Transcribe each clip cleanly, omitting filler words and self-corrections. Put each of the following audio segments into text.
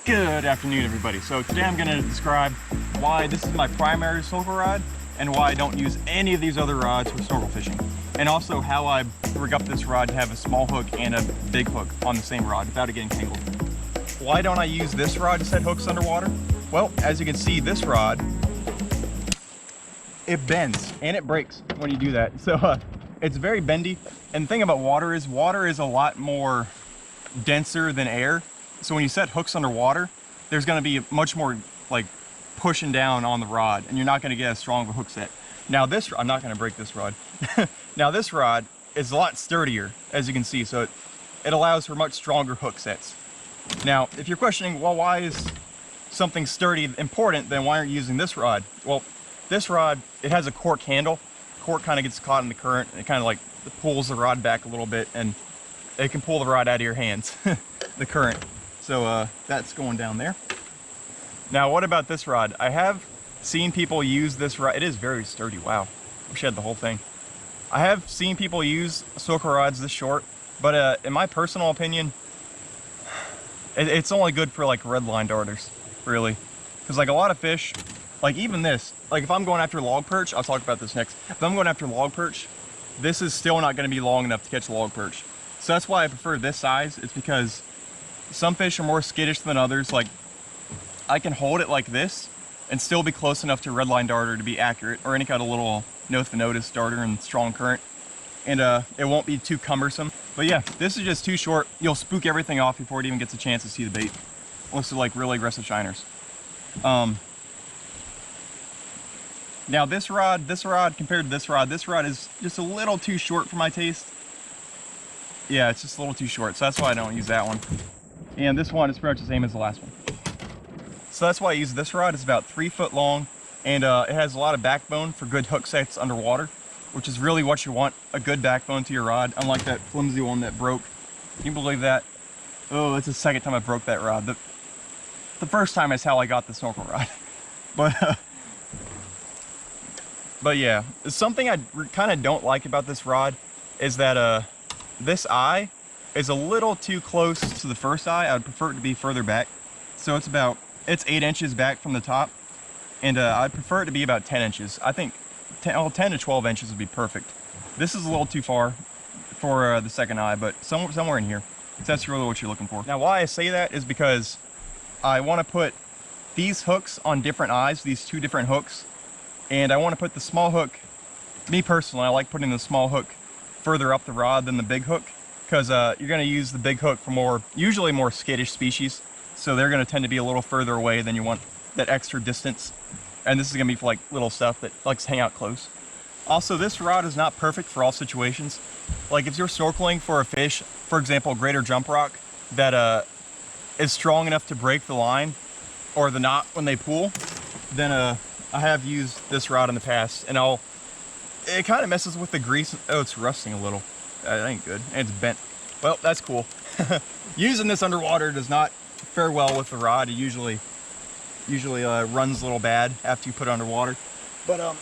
Good afternoon, everybody. So today I'm going to describe why this is my primary snorkel rod and why I don't use any of these other rods for snorkel fishing. And also how I rig up this rod to have a small hook and a big hook on the same rod without it getting tangled. Why don't I use this rod to set hooks underwater? Well, as you can see, this rod, it bends and it breaks when you do that. So it's very bendy. And the thing about water is a lot more denser than air. So when you set hooks underwater, there's going to be much more like pushing down on the rod, and you're not going to get as strong of a hook set. Now this, I'm not going to break this rod. Now this rod is a lot sturdier, as you can see, so it allows for much stronger hook sets. Now, if you're questioning, well, why is something sturdy important, then why aren't you using this rod? Well, this rod, it has a cork handle. The cork kind of gets caught in the current, and it kind of like pulls the rod back a little bit, and it can pull the rod out of your hands, the current. So that's going down there. Now, what about this rod? I have seen people use this rod. It is very sturdy. Wow. Wish I had the whole thing. I have seen people use snorkel rods this short, but in my personal opinion, it's only good for like red line darters, really. Because like a lot of fish, like even this, like if I'm going after log perch, I'll talk about this next. If I'm going after log perch, this is still not going to be long enough to catch log perch. So that's why I prefer this size. It's because some fish are more skittish than others. Like I can hold it like this and still be close enough to redline darter to be accurate, or any kind of little notice darter and strong current, and it won't be too cumbersome. But yeah, this is just too short. You'll spook everything off before it even gets a chance to see the bait, unless they're like really aggressive shiners. Now this rod compared to this rod is just a little too short for my taste. Yeah, it's just a little too short, so that's why I don't use that one. And this one is pretty much the same as the last one. So that's why I use this rod. It's about 3 foot long, and it has a lot of backbone for good hook sets underwater, which is really what you want, a good backbone to your rod, unlike that flimsy one that broke. Can you believe that? Oh, that's the second time I broke that rod. The first time is how I got the snorkel rod. But yeah, something I kind of don't like about this rod is that this eye is a little too close to the first eye. I would prefer it to be further back. So it's 8 inches back from the top, and I'd prefer it to be about 10 inches. I think 10 to 12 inches would be perfect. This is a little too far for the second eye, but somewhere in here. So that's really what you're looking for. Now, why I say that is because I want to put these hooks on different eyes, these 2 different hooks, and I want to put the small hook, me personally, I like putting the small hook further up the rod than the big hook, because you're going to use the big hook for usually more skittish species, so they're going to tend to be a little further away than you want that extra distance. And this is going to be for like little stuff that likes to hang out close. Also, this rod is not perfect for all situations. Like if you're snorkeling for a fish, for example, greater jump rock, that is strong enough to break the line or the knot when they pull, then I have used this rod in the past, and it kind of messes with the grease. Oh, it's rusting a little. That ain't good, and it's bent. Well, that's cool. Using this underwater does not fare well with the rod. It usually runs a little bad after you put it underwater. But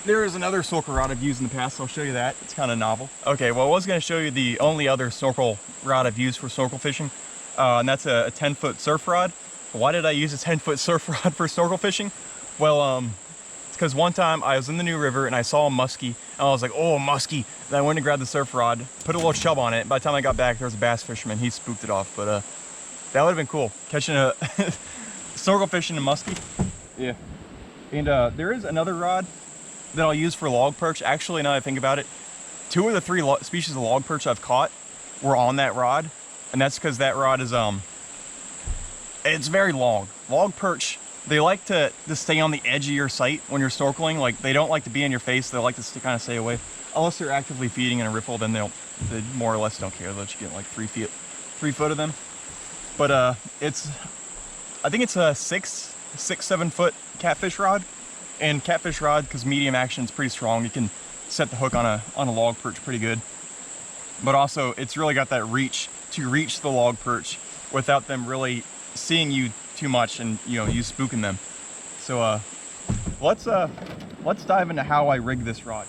there is another snorkel rod I've used in the past, so I'll show you that. It's kind of novel. Okay, well, I was going to show you the only other snorkel rod I've used for snorkel fishing, and that's a 10-foot surf rod. Why did I use a 10-foot surf rod for snorkel fishing? Well, it's because one time I was in the New River and I saw a muskie, and I was like, oh, a muskie. And I went and grabbed the surf rod, put a little chub on it. By the time I got back, there was a bass fisherman. He spooked it off, but that would have been cool, catching a snorkel fishing a muskie. Yeah. And there is another rod that I'll use for log perch. Actually, now that I think about it, 2 of the 3 species of log perch I've caught were on that rod, and that's because that rod is it's very long. Log perch, they like to stay on the edge of your sight when you're snorkeling. Like they don't like to be in your face. They like to kind of stay away. Unless they're actively feeding in a riffle, then they more or less don't care. They'll let you get like 3 foot of them. But I think it's a 6-7 foot catfish rod. And catfish rod, because medium action is pretty strong, you can set the hook on a log perch pretty good. But also, it's really got that reach to reach the log perch without them really seeing you too much and you spooking them. So let's dive into how I rig this rod.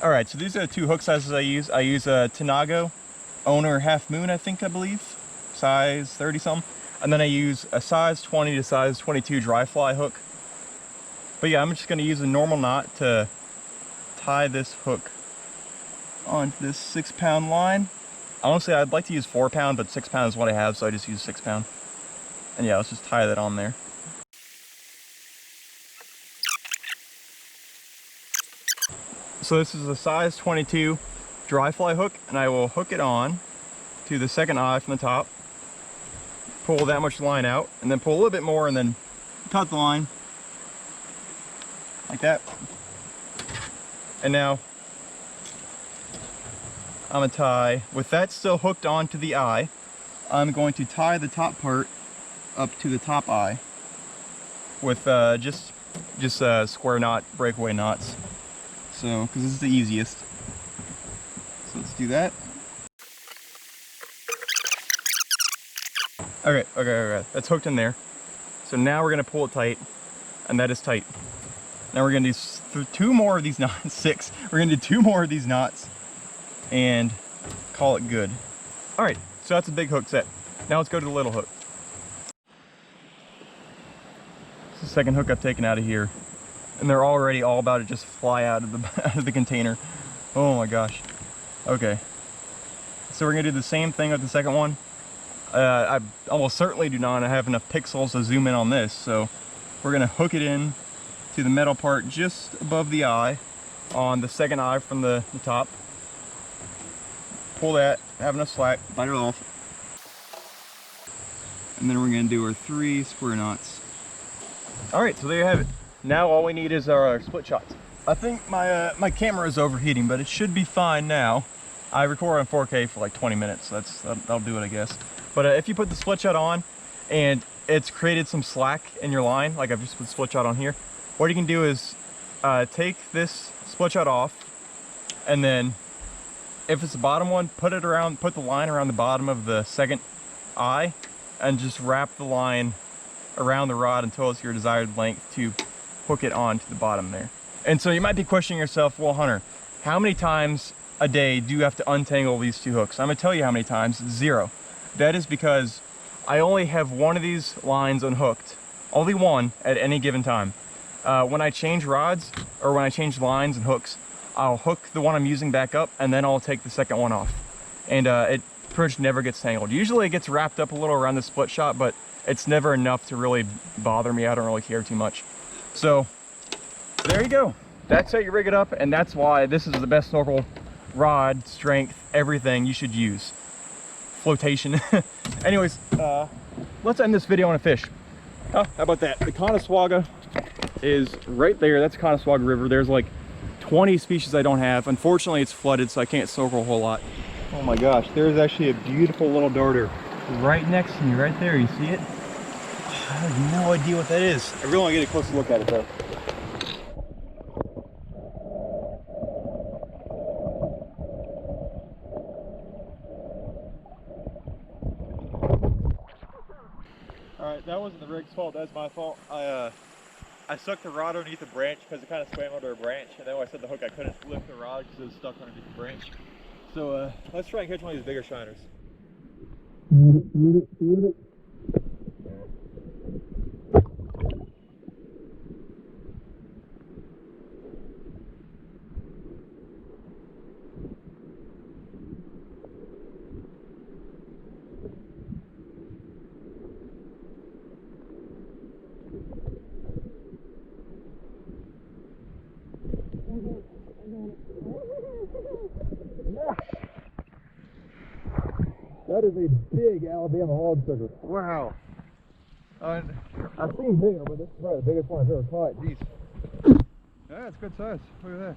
All right, so these are the 2 hook sizes I use. I use a Tanago Owner Half Moon, I believe, size 30 something. And then I use a size 20 to size 22 dry fly hook. But yeah, I'm just gonna use a normal knot to tie this hook onto this 6-pound line. Honestly, I'd like to use 4-pound, but 6-pound is what I have, so I just use 6-pound. And yeah, let's just tie that on there. So this is a size 22 dry fly hook, and I will hook it on to the second eye from the top. Pull that much line out, and then pull a little bit more, and then cut the line like that. And now I'm gonna tie, with that still hooked onto the eye, I'm going to tie the top part up to the top eye with just square knot breakaway knots. So, because this is the easiest. So let's do that. Okay, that's hooked in there. So now we're gonna pull it tight, and that is tight. Now we're gonna do 2 more of these knots, 6. We're gonna do 2 more of these knots and call it good. All right, so that's a big hook set. Now let's go to the little hook. It's the second hook I've taken out of here, and they're already all about to just fly out of the container. Oh my gosh. Okay, so we're gonna do the same thing with the second one. I almost certainly do not have enough pixels to zoom in on this, so we're gonna hook it in to the metal part just above the eye on the second eye from the top. Pull that, have enough slack, bite it off. And then we're gonna do our 3 square knots. All right, so there you have it. Now all we need is our split shots. I think my camera is overheating, but it should be fine now. I record on 4K for like 20 minutes, so that'll do it, I guess. But if you put the split shot on and it's created some slack in your line, like I've just put the split shot on here, what you can do is take this split shot off, and then if it's the bottom one, put the line around the bottom of the second eye, and just wrap the line around the rod until it's your desired length to hook it on to the bottom there. And so you might be questioning yourself, well, Hunter, how many times a day do you have to untangle these 2 hooks? I'm gonna tell you how many times. It's 0. That is because I only have one of these lines unhooked, only one at any given time. When I change rods, or when I change lines and hooks, I'll hook the one I'm using back up, and then I'll take the second one off. And it pretty much never gets tangled. Usually it gets wrapped up a little around the split shot, but it's never enough to really bother me. I don't really care too much. So there you go. That's how you rig it up, and that's why this is the best snorkel rod, strength, everything you should use. Flotation. Anyways, let's end this video on a fish. Oh, how about that? The Conaswaga is right there. That's Conaswaga River. There's like 20 species I don't have. Unfortunately, it's flooded, so I can't snorkel a whole lot. Oh my gosh, there's actually a beautiful little darter right next to me, right there. You see it? I have no idea what that is. I really want to get a closer look at it though. Alright, that wasn't the rig's fault, that's my fault. I stuck the rod underneath the branch because it kind of swam under a branch, and then when I set the hook I couldn't lift the rod because it was stuck underneath the branch. So let's try and catch one of these bigger shiners. That is a big Alabama hog sucker. Wow. I've seen bigger, but this is probably the biggest one I've ever caught. Jeez. Yeah, it's good size. Look at that.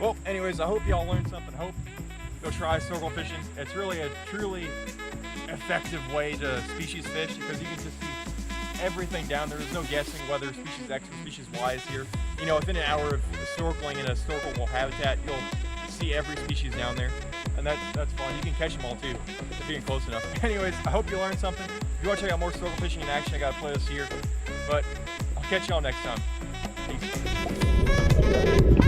Well, anyways, I hope y'all learned something. Hope you'll try snorkel fishing. It's really a truly effective way to species fish because you can just see everything down there. There's no guessing whether species X or species Y is here. You know, within an hour of snorkeling in a snorkelable habitat, you'll see every species down there, and that's fun. You can catch them all too if you're close enough. Anyways, I hope you learned something. If you want to check out more snorkel fishing in action, I got a playlist here. But I'll catch y'all next time. Peace.